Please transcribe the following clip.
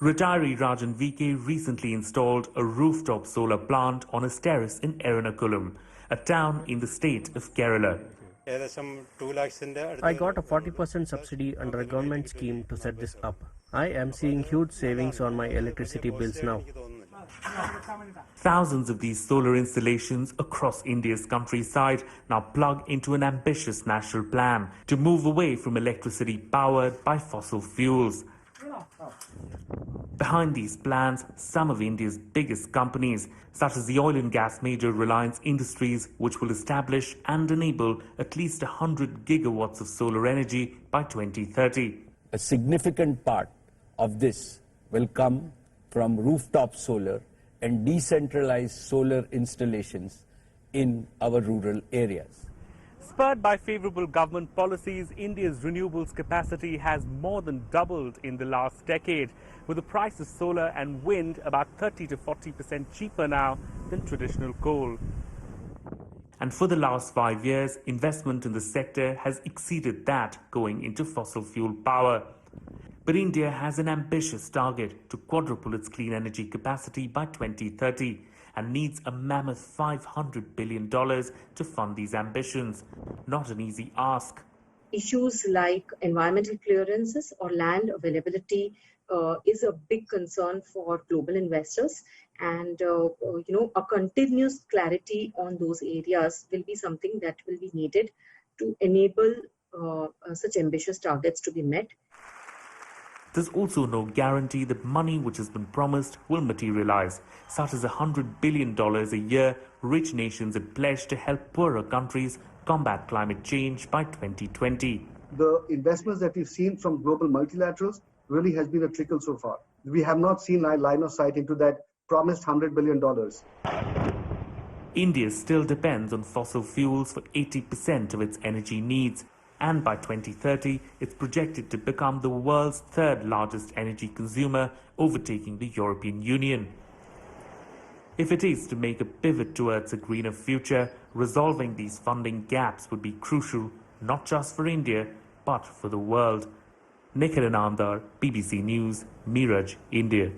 Retiree Rajan VK recently installed a rooftop solar plant on his terrace in Ernakulam, a town in the state of Kerala. I got a 40% subsidy under a government scheme to set this up. I am seeing huge savings on my electricity bills now. Thousands of these solar installations across India's countryside now plug into an ambitious national plan to move away from electricity powered by fossil fuels. Behind these plans, some of India's biggest companies, such as the oil and gas major Reliance Industries, which will establish and enable at least 100 gigawatts of solar energy by 2030. A significant part of this will come from rooftop solar and decentralized solar installations in our rural areas. Spurred by favorable government policies, India's renewables capacity has more than doubled in the last decade, with the price of solar and wind about 30 to 40% cheaper now than traditional coal. And for the last 5 years, investment in the sector has exceeded that going into fossil fuel power. But India has an ambitious target to quadruple its clean energy capacity by 2030 and needs a mammoth $500 billion to fund these ambitions. Not an easy ask. Issues like environmental clearances or land availability is a big concern for global investors, and a continuous clarity on those areas will be something that will be needed to enable such ambitious targets to be met. There's also no guarantee that money which has been promised will materialize, such as $100 billion a year rich nations had pledged to help poorer countries combat climate change by 2020. The investments that we've seen from global multilaterals really has been a trickle so far. We have not seen a line of sight into that promised $100 billion. India still depends on fossil fuels for 80% of its energy needs. And by 2030, it's projected to become the world's third largest energy consumer, overtaking the European Union. If it is to make a pivot towards a greener future, resolving these funding gaps would be crucial, not just for India, but for the world. Nikhil Inamdar, BBC News, Miraj, India.